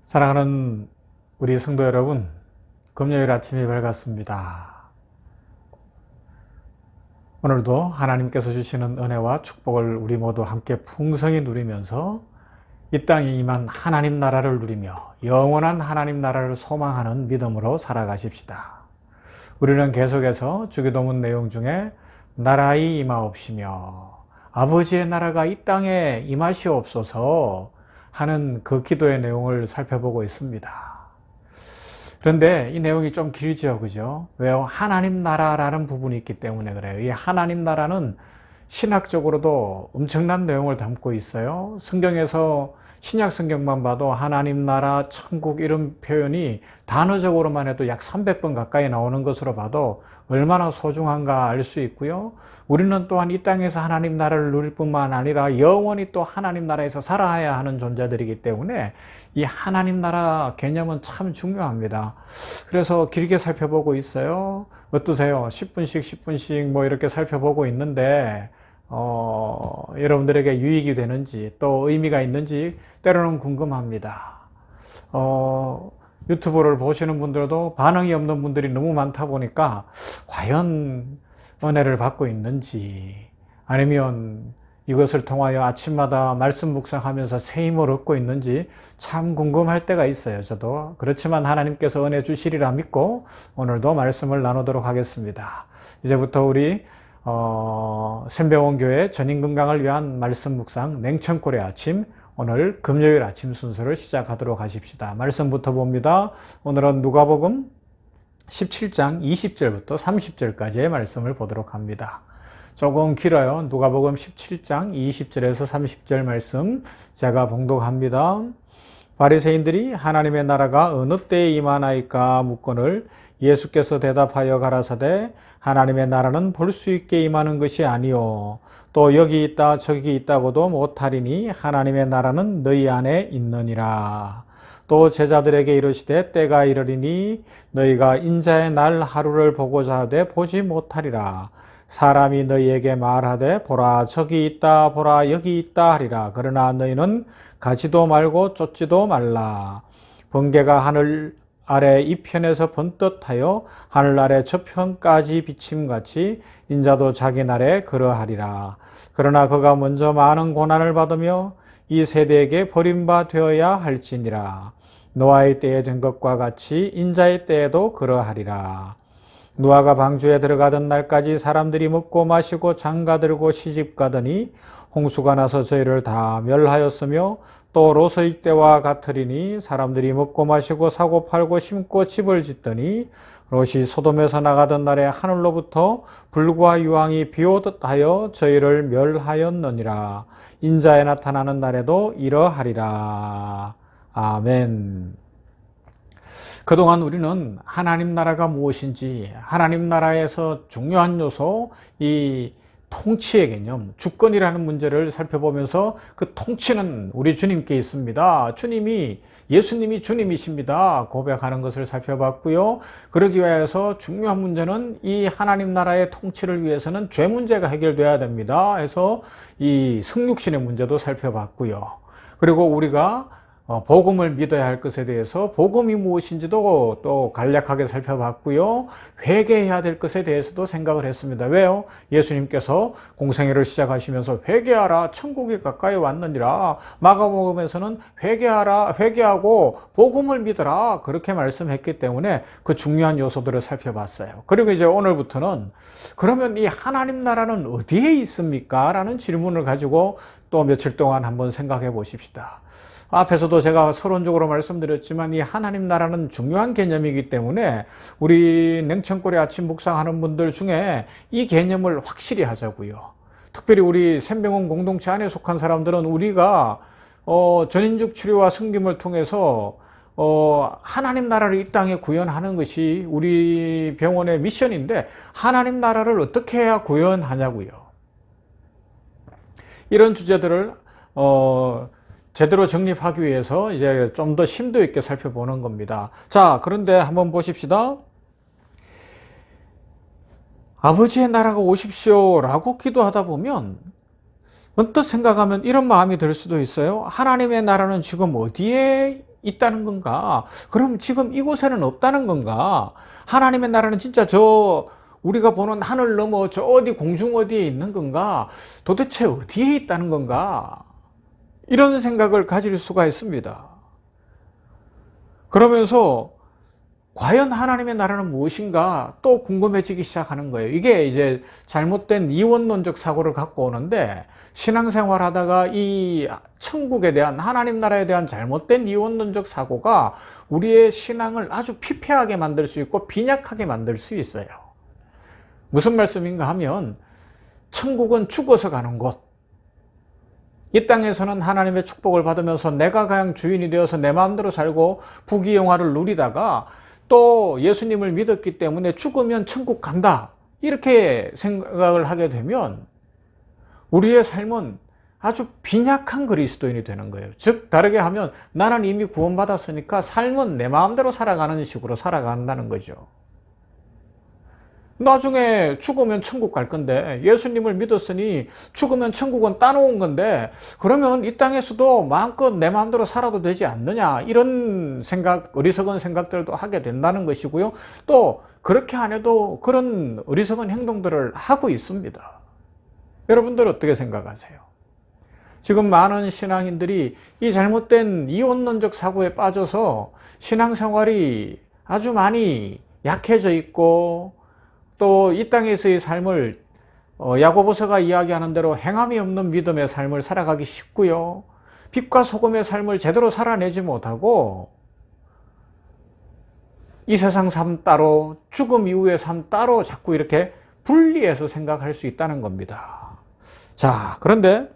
사랑하는 우리 성도 여러분, 금요일 아침이 밝았습니다. 오늘도 하나님께서 주시는 은혜와 축복을 우리 모두 함께 풍성히 누리면서 이 땅에 임한 하나님 나라를 누리며 영원한 하나님 나라를 소망하는 믿음으로 살아가십시다. 우리는 계속해서 주기도문 내용 중에 나라의 임하옵시며 아버지의 나라가 이 땅에 임하시옵소서 하는 그 기도의 내용을 살펴보고 있습니다. 그런데 이 내용이 좀 길죠, 그죠? 왜요? 하나님 나라라는 부분이 있기 때문에 그래요. 이 하나님 나라는 신학적으로도 엄청난 내용을 담고 있어요. 성경에서 신약 성경만 봐도 하나님 나라, 천국 이런 표현이 단어적으로만 해도 약 300번 가까이 나오는 것으로 봐도 얼마나 소중한가 알 수 있고요. 우리는 또한 이 땅에서 하나님 나라를 누릴 뿐만 아니라 영원히 또 하나님 나라에서 살아야 하는 존재들이기 때문에 이 하나님 나라 개념은 참 중요합니다. 그래서 길게 살펴보고 있어요. 어떠세요? 10분씩 뭐 이렇게 살펴보고 있는데 여러분들에게 유익이 되는지 또 의미가 있는지 때로는 궁금합니다. 유튜브를 보시는 분들도 반응이 없는 분들이 너무 많다 보니까 과연 은혜를 받고 있는지 아니면 이것을 통하여 아침마다 말씀 묵상하면서 새 힘을 얻고 있는지 참 궁금할 때가 있어요. 저도. 그렇지만 하나님께서 은혜 주시리라 믿고 오늘도 말씀을 나누도록 하겠습니다. 이제부터 우리 샘병원교회 전인건강을 위한 말씀 묵상 냉천골의 아침, 오늘 금요일 아침 순서를 시작하도록 하십시다. 말씀부터 봅니다. 오늘은 누가복음 17장 20절부터 30절까지의 말씀을 보도록 합니다. 조금 길어요. 누가복음 17장 20절에서 30절 말씀 제가 봉독합니다. 바리새인들이 하나님의 나라가 어느 때에 임하나이까 묻거늘 예수께서 대답하여 가라사대 하나님의 나라는 볼 수 있게 임하는 것이 아니요 또 여기 있다 저기 있다고도 못하리니 하나님의 나라는 너희 안에 있느니라. 또 제자들에게 이르시되 때가 이르리니 너희가 인자의 날 하루를 보고자 하되 보지 못하리라. 사람이 너희에게 말하되 보라 저기 있다 보라 여기 있다 하리라. 그러나 너희는 가지도 말고 쫓지도 말라. 번개가 하늘 아래 이편에서 번듯하여 하늘 아래 저편까지 비침같이 인자도 자기 날에 그러하리라. 그러나 그가 먼저 많은 고난을 받으며 이 세대에게 버림바 되어야 할지니라. 노아의 때에 된 것과 같이 인자의 때에도 그러하리라. 노아가 방주에 들어가던 날까지 사람들이 먹고 마시고 장가들고 시집가더니 홍수가 나서 저희를 다 멸하였으며 또 롯의 때와 같으리니 사람들이 먹고 마시고 사고 팔고 심고 집을 짓더니 롯이 소돔에서 나가던 날에 하늘로부터 불과 유황이 비오듯 하여 저희를 멸하였느니라. 인자에 나타나는 날에도 이러하리라. 아멘. 그동안 우리는 하나님 나라가 무엇인지, 하나님 나라에서 중요한 요소, 이 통치의 개념, 주권이라는 문제를 살펴보면서 그 통치는 우리 주님께 있습니다. 예수님이 주님이십니다. 고백하는 것을 살펴봤고요. 그러기 위해서 중요한 문제는 이 하나님 나라의 통치를 위해서는 죄 문제가 해결돼야 됩니다. 해서 이 성육신의 문제도 살펴봤고요. 그리고 우리가 복음을 믿어야 할 것에 대해서 복음이 무엇인지도 또 간략하게 살펴봤고요. 회개해야 될 것에 대해서도 생각을 했습니다. 왜요? 예수님께서 공생애를 시작하시면서 회개하라 천국이 가까이 왔느니라. 마가복음에서는 회개하고 복음을 믿어라 그렇게 말씀했기 때문에 그 중요한 요소들을 살펴봤어요. 그리고 이제 오늘부터는 그러면 이 하나님 나라는 어디에 있습니까? 라는 질문을 가지고 또 며칠 동안 한번 생각해 보십시다. 앞에서도 제가 서론적으로 말씀드렸지만 이 하나님 나라는 중요한 개념이기 때문에 우리 냉천골의 아침 묵상하는 분들 중에 이 개념을 확실히 하자고요. 특별히 우리 샘병원 공동체 안에 속한 사람들은 우리가 전인juk 치료와 섬김을 통해서 하나님 나라를 이 땅에 구현하는 것이 우리 병원의 미션인데 하나님 나라를 어떻게 해야 구현하냐고요. 이런 주제들을 제대로 정립하기 위해서 이제 좀 더 심도 있게 살펴보는 겁니다. 자, 그런데 한번 보십시다. 아버지의 나라가 오십시오 라고 기도하다 보면 언뜻 생각하면 이런 마음이 들 수도 있어요. 하나님의 나라는 지금 어디에 있다는 건가? 그럼 지금 이곳에는 없다는 건가? 하나님의 나라는 진짜 저 우리가 보는 하늘 넘어 저 어디 공중 어디에 있는 건가? 도대체 어디에 있다는 건가? 이런 생각을 가질 수가 있습니다. 그러면서 과연 하나님의 나라는 무엇인가 또 궁금해지기 시작하는 거예요. 이게 이제 잘못된 이원론적 사고를 갖고 오는데, 신앙생활 하다가 이 천국에 대한, 하나님 나라에 대한 잘못된 이원론적 사고가 우리의 신앙을 아주 피폐하게 만들 수 있고 빈약하게 만들 수 있어요. 무슨 말씀인가 하면, 천국은 죽어서 가는 곳, 이 땅에서는 하나님의 축복을 받으면서 내가 그냥 주인이 되어서 내 마음대로 살고 부귀영화를 누리다가 또 예수님을 믿었기 때문에 죽으면 천국 간다, 이렇게 생각을 하게 되면 우리의 삶은 아주 빈약한 그리스도인이 되는 거예요. 즉 다르게 하면 나는 이미 구원받았으니까 삶은 내 마음대로 살아가는 식으로 살아간다는 거죠. 나중에 죽으면 천국 갈 건데, 예수님을 믿었으니 죽으면 천국은 따놓은 건데, 그러면 이 땅에서도 마음껏 내 마음대로 살아도 되지 않느냐, 이런 생각, 어리석은 생각들도 하게 된다는 것이고요. 또 그렇게 안 해도 그런 어리석은 행동들을 하고 있습니다. 여러분들 어떻게 생각하세요? 지금 많은 신앙인들이 이 잘못된 이원론적 사고에 빠져서 신앙생활이 아주 많이 약해져 있고, 또 이 땅에서의 삶을 야고보서가 이야기하는 대로 행함이 없는 믿음의 삶을 살아가기 쉽고요. 빛과 소금의 삶을 제대로 살아내지 못하고 이 세상 삶 따로, 죽음 이후의 삶 따로 자꾸 이렇게 분리해서 생각할 수 있다는 겁니다. 자, 그런데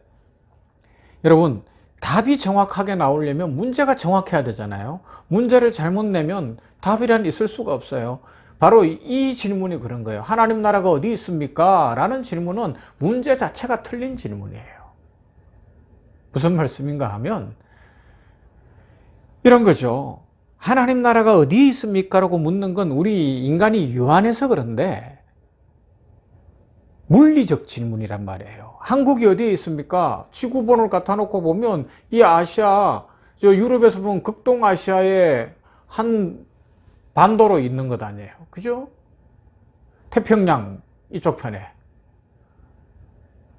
여러분, 답이 정확하게 나오려면 문제가 정확해야 되잖아요. 문제를 잘못 내면 답이란 있을 수가 없어요. 바로 이 질문이 그런 거예요. 하나님 나라가 어디 있습니까? 라는 질문은 문제 자체가 틀린 질문이에요. 무슨 말씀인가 하면 이런 거죠. 하나님 나라가 어디 있습니까? 라고 묻는 건 우리 인간이 유한해서 그런데 물리적 질문이란 말이에요. 한국이 어디에 있습니까? 지구본을 갖다 놓고 보면 이 아시아, 저 유럽에서 보면 극동아시아의 한 반도로 있는 것 아니에요. 그죠? 태평양 이쪽 편에.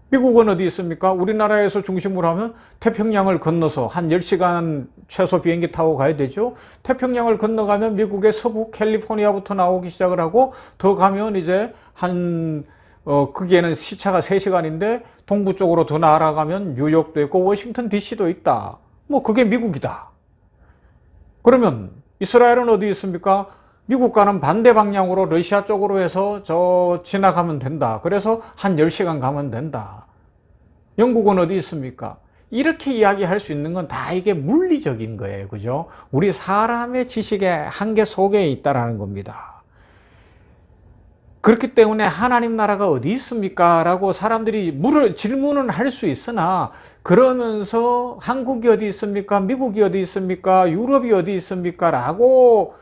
미국은 어디 있습니까? 우리나라에서 중심으로 하면 태평양을 건너서 한 10시간 최소 비행기 타고 가야 되죠. 태평양을 건너가면 미국의 서부 캘리포니아부터 나오기 시작을 하고, 더 가면 이제 거기에는 시차가 3시간인데 동부 쪽으로 더 나아가면 뉴욕도 있고 워싱턴 DC도 있다. 뭐 그게 미국이다. 그러면 이스라엘은 어디 있습니까? 미국과는 반대 방향으로 러시아 쪽으로 해서 저 지나가면 된다. 그래서 한 10시간 가면 된다. 영국은 어디 있습니까? 이렇게 이야기할 수 있는 건 다 이게 물리적인 거예요. 그죠? 우리 사람의 지식의 한계 속에 있다라는 겁니다. 그렇기 때문에 하나님 나라가 어디 있습니까? 라고 사람들이 질문은 할 수 있으나, 그러면서 한국이 어디 있습니까? 미국이 어디 있습니까? 유럽이 어디 있습니까? 라고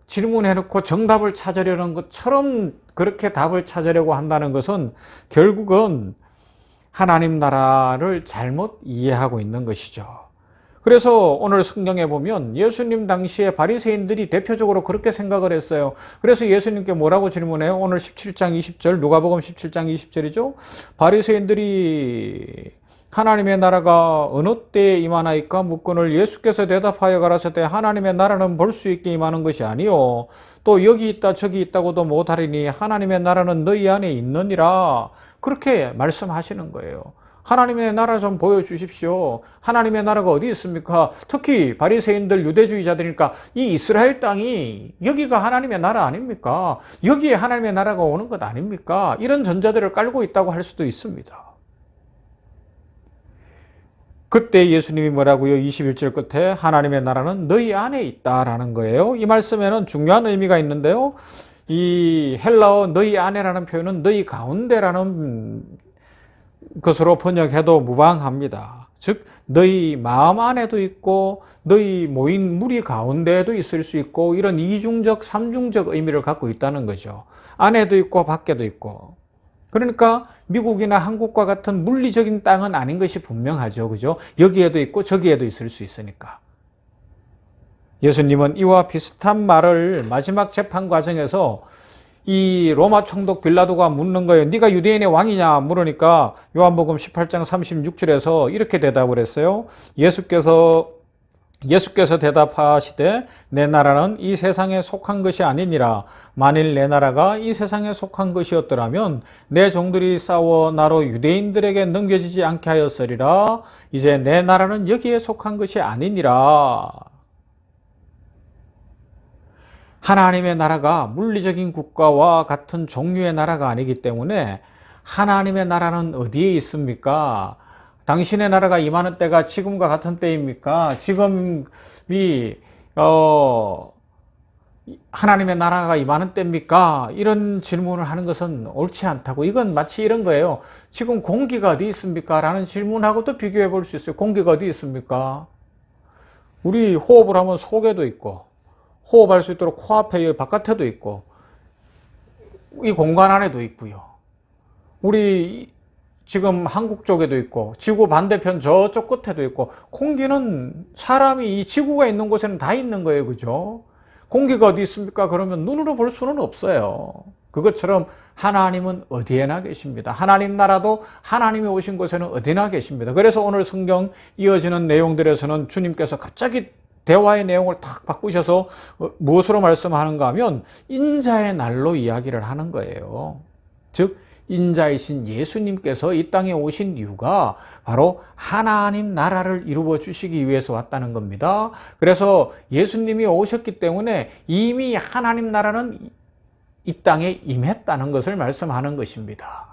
질문해놓고 정답을 찾으려는 것처럼 그렇게 답을 찾으려고 한다는 것은 결국은 하나님 나라를 잘못 이해하고 있는 것이죠. 그래서 오늘 성경에 보면 예수님 당시에 바리새인들이 대표적으로 그렇게 생각을 했어요. 그래서 예수님께 뭐라고 질문해요? 오늘 17장 20절, 누가복음 17장 20절이죠. 바리새인들이 하나님의 나라가 어느 때에 임하나이까 묻거늘 예수께서 대답하여 가라사대 하나님의 나라는 볼 수 있게 임하는 것이 아니요 또 여기 있다 저기 있다고도 못하리니 하나님의 나라는 너희 안에 있느니라. 그렇게 말씀하시는 거예요. 하나님의 나라 좀 보여주십시오. 하나님의 나라가 어디 있습니까? 특히 바리새인들 유대주의자들이니까 이 이스라엘 땅이 여기가 하나님의 나라 아닙니까? 여기에 하나님의 나라가 오는 것 아닙니까? 이런 전제들을 깔고 있다고 할 수도 있습니다. 그때 예수님이 뭐라고요? 21절 끝에 하나님의 나라는 너희 안에 있다라는 거예요. 이 말씀에는 중요한 의미가 있는데요. 이 헬라어 너희 안에라는 표현은 너희 가운데라는 것으로 번역해도 무방합니다. 즉 너희 마음 안에도 있고 너희 모인 무리 가운데에도 있을 수 있고, 이런 이중적 삼중적 의미를 갖고 있다는 거죠. 안에도 있고 밖에도 있고. 그러니까 미국이나 한국과 같은 물리적인 땅은 아닌 것이 분명하죠. 그죠? 여기에도 있고 저기에도 있을 수 있으니까. 예수님은 이와 비슷한 말을 마지막 재판 과정에서 이 로마 총독 빌라도가 묻는 거예요. 네가 유대인의 왕이냐 물으니까 요한복음 18장 36절에서 이렇게 대답을 했어요. 예수께서 대답하시되 내 나라는 이 세상에 속한 것이 아니니라. 만일 내 나라가 이 세상에 속한 것이었더라면 내 종들이 싸워 나로 유대인들에게 넘겨지지 않게 하였으리라. 이제 내 나라는 여기에 속한 것이 아니니라. 하나님의 나라가 물리적인 국가와 같은 종류의 나라가 아니기 때문에 하나님의 나라는 어디에 있습니까? 당신의 나라가 임하는 때가 지금과 같은 때입니까? 지금이 하나님의 나라가 임하는 때입니까? 이런 질문을 하는 것은 옳지 않다고. 이건 마치 이런 거예요. 지금 공기가 어디 있습니까? 라는 질문하고도 비교해 볼 수 있어요. 공기가 어디 있습니까? 우리 호흡을 하면 속에도 있고 호흡할 수 있도록 코앞에 바깥에도 있고 이 공간 안에도 있고요. 우리 지금 한국 쪽에도 있고 지구 반대편 저쪽 끝에도 있고 공기는 사람이 이 지구가 있는 곳에는 다 있는 거예요. 그죠? 공기가 어디 있습니까? 그러면 눈으로 볼 수는 없어요. 그것처럼 하나님은 어디에나 계십니다. 하나님 나라도 하나님이 오신 곳에는 어디나 계십니다. 그래서 오늘 성경 이어지는 내용들에서는 주님께서 갑자기 대화의 내용을 탁 바꾸셔서 무엇으로 말씀하는가 하면 인자의 날로 이야기를 하는 거예요. 즉 인자이신 예수님께서 이 땅에 오신 이유가 바로 하나님 나라를 이루어 주시기 위해서 왔다는 겁니다. 그래서 예수님이 오셨기 때문에 이미 하나님 나라는 이 땅에 임했다는 것을 말씀하는 것입니다.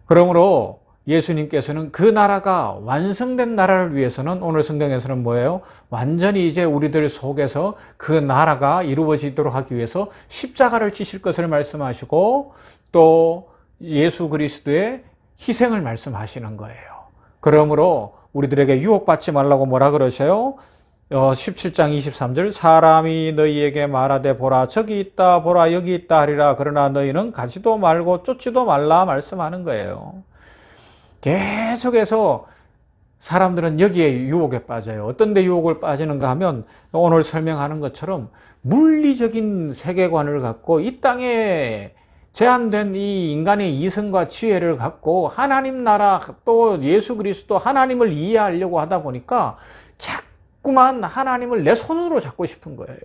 그러므로 예수님께서는 그 나라가 완성된 나라를 위해서는 오늘 성경에서는 뭐예요? 완전히 이제 우리들 속에서 그 나라가 이루어지도록 하기 위해서 십자가를 지실 것을 말씀하시고 또 예수 그리스도의 희생을 말씀하시는 거예요. 그러므로 우리들에게 유혹받지 말라고 뭐라 그러세요? 17장 23절 사람이 너희에게 말하되 보라 저기 있다 보라 여기 있다 하리라 그러나 너희는 가지도 말고 쫓지도 말라 말씀하는 거예요. 계속해서 사람들은 여기에 유혹에 빠져요. 어떤 데 유혹을 빠지는가 하면 오늘 설명하는 것처럼 물리적인 세계관을 갖고 이 땅에 제한된 이 인간의 이성과 지혜를 갖고 하나님 나라 또 예수 그리스도 하나님을 이해하려고 하다 보니까 자꾸만 하나님을 내 손으로 잡고 싶은 거예요.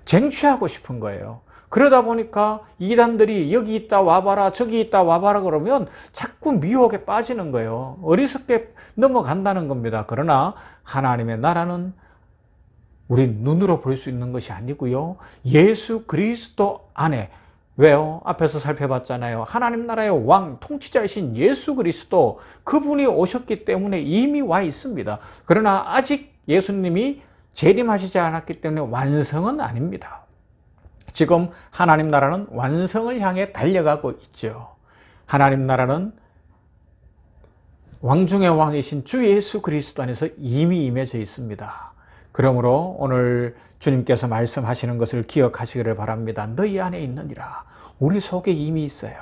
쟁취하고 싶은 거예요. 그러다 보니까 이단들이 여기 있다 와봐라 저기 있다 와봐라 그러면 자꾸 미혹에 빠지는 거예요. 어리석게 넘어간다는 겁니다. 그러나 하나님의 나라는 우리 눈으로 볼 수 있는 것이 아니고요. 예수 그리스도 안에 왜요? 앞에서 살펴봤잖아요. 하나님 나라의 왕, 통치자이신 예수 그리스도 그분이 오셨기 때문에 이미 와 있습니다. 그러나 아직 예수님이 재림하시지 않았기 때문에 완성은 아닙니다. 지금 하나님 나라는 완성을 향해 달려가고 있죠. 하나님 나라는 왕 중의 왕이신 주 예수 그리스도 안에서 이미 임해져 있습니다. 그러므로 오늘 주님께서 말씀하시는 것을 기억하시기를 바랍니다. 너희 안에 있느니라. 우리 속에 이미 있어요.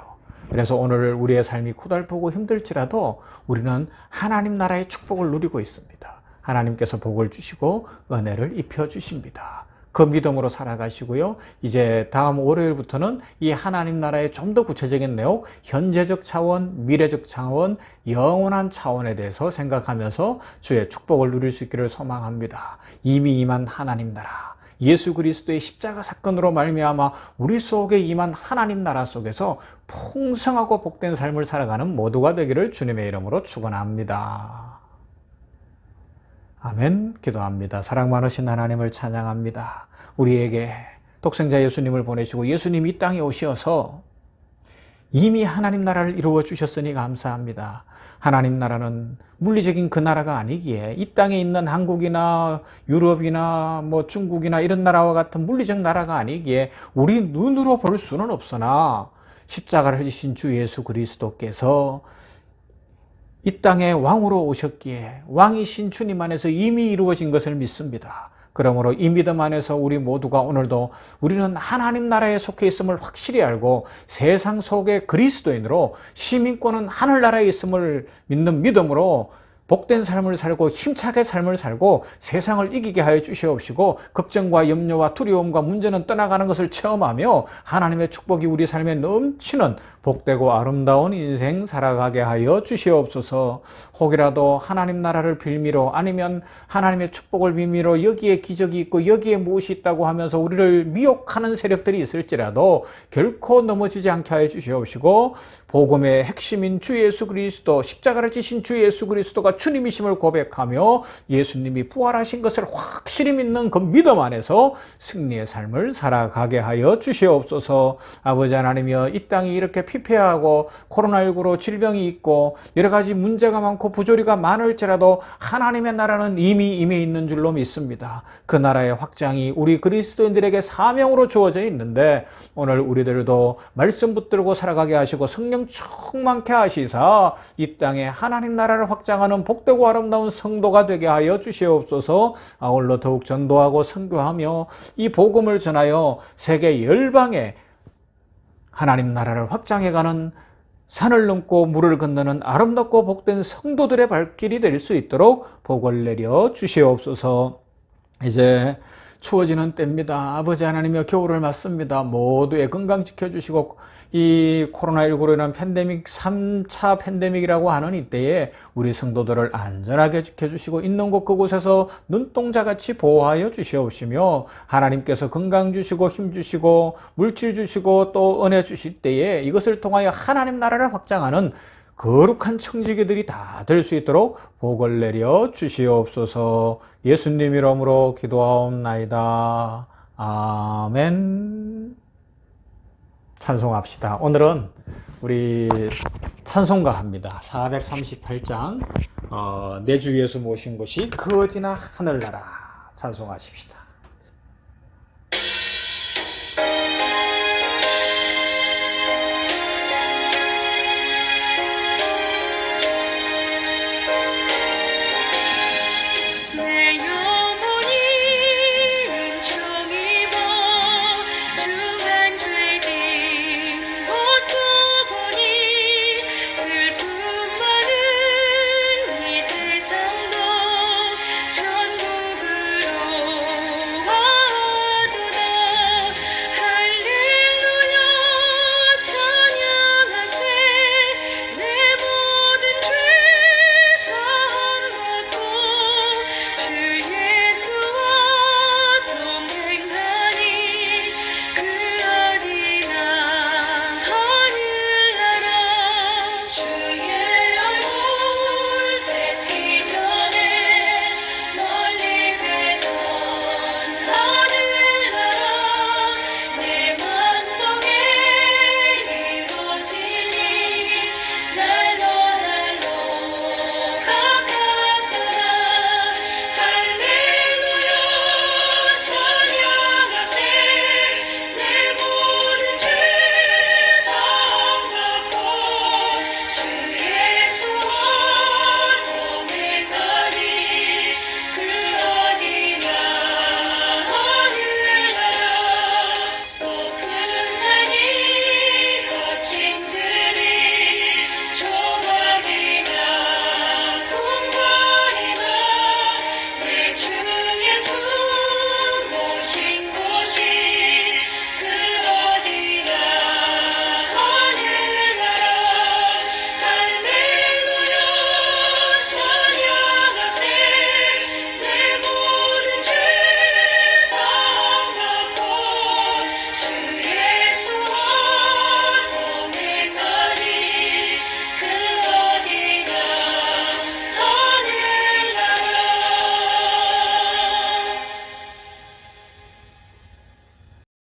그래서 오늘 우리의 삶이 고달프고 힘들지라도 우리는 하나님 나라의 축복을 누리고 있습니다. 하나님께서 복을 주시고 은혜를 입혀 주십니다. 그 믿음으로 살아가시고요. 이제 다음 월요일부터는 이 하나님 나라의 좀 더 구체적인 내용, 현재적 차원, 미래적 차원, 영원한 차원에 대해서 생각하면서 주의 축복을 누릴 수 있기를 소망합니다. 이미 임한 하나님 나라, 예수 그리스도의 십자가 사건으로 말미암아 우리 속에 임한 하나님 나라 속에서 풍성하고 복된 삶을 살아가는 모두가 되기를 주님의 이름으로 축원합니다. 아멘. 기도합니다. 사랑 많으신 하나님을 찬양합니다. 우리에게 독생자 예수님을 보내시고 예수님이 이 땅에 오셔서 이미 하나님 나라를 이루어 주셨으니 감사합니다. 하나님 나라는 물리적인 그 나라가 아니기에 이 땅에 있는 한국이나 유럽이나 뭐 중국이나 이런 나라와 같은 물리적 나라가 아니기에 우리 눈으로 볼 수는 없으나 십자가를 지신 주 예수 그리스도께서 이 땅에 왕으로 오셨기에 왕이신 주님 안에서 이미 이루어진 것을 믿습니다. 그러므로 이 믿음 안에서 우리 모두가 오늘도 우리는 하나님 나라에 속해 있음을 확실히 알고 세상 속의 그리스도인으로 시민권은 하늘나라에 있음을 믿는 믿음으로 복된 삶을 살고 힘차게 삶을 살고 세상을 이기게 하여 주시옵시고 걱정과 염려와 두려움과 문제는 떠나가는 것을 체험하며 하나님의 축복이 우리 삶에 넘치는 복되고 아름다운 인생 살아가게 하여 주시옵소서. 혹이라도 하나님 나라를 빌미로 아니면 하나님의 축복을 빌미로 여기에 기적이 있고 여기에 무엇이 있다고 하면서 우리를 미혹하는 세력들이 있을지라도 결코 넘어지지 않게 하여 주시옵시고 복음의 핵심인 주 예수 그리스도, 십자가를 지신 주 예수 그리스도가 주님이심을 고백하며 예수님이 부활하신 것을 확실히 믿는 그 믿음 안에서 승리의 삶을 살아가게 하여 주시옵소서. 아버지 하나님이여, 이 땅이 이렇게 피폐하고 코로나19로 질병이 있고 여러 가지 문제가 많고 부조리가 많을지라도 하나님의 나라는 이미 임해 있는 줄로 믿습니다. 그 나라의 확장이 우리 그리스도인들에게 사명으로 주어져 있는데 오늘 우리들도 말씀 붙들고 살아가게 하시고 성령 충만케 하시사 이 땅에 하나님 나라를 확장하는 복되고 아름다운 성도가 되게 하여 주시옵소서. 아울러 더욱 전도하고 선교하며 이 복음을 전하여 세계 열방에 하나님 나라를 확장해가는 산을 넘고 물을 건너는 아름답고 복된 성도들의 발길이 될 수 있도록 복을 내려 주시옵소서. 이제 추워지는 때입니다. 아버지 하나님이여, 겨울을 맞습니다. 모두의 건강 지켜주시고 이 코로나19로 인한 팬데믹, 3차 팬데믹이라고 하는 이때에 우리 성도들을 안전하게 지켜주시고 있는 곳 그곳에서 눈동자같이 보호하여 주시옵시며 하나님께서 건강 주시고 힘 주시고 물질 주시고 또 은혜 주실 때에 이것을 통하여 하나님 나라를 확장하는 거룩한 청지기들이 다 될 수 있도록 복을 내려 주시옵소서. 예수님 이름으로 기도하옵나이다. 아멘. 찬송합시다. 오늘은 우리 찬송가 합니다. 438장 내 주 예수 모신 곳이 그 어디나 하늘나라 찬송하십시다.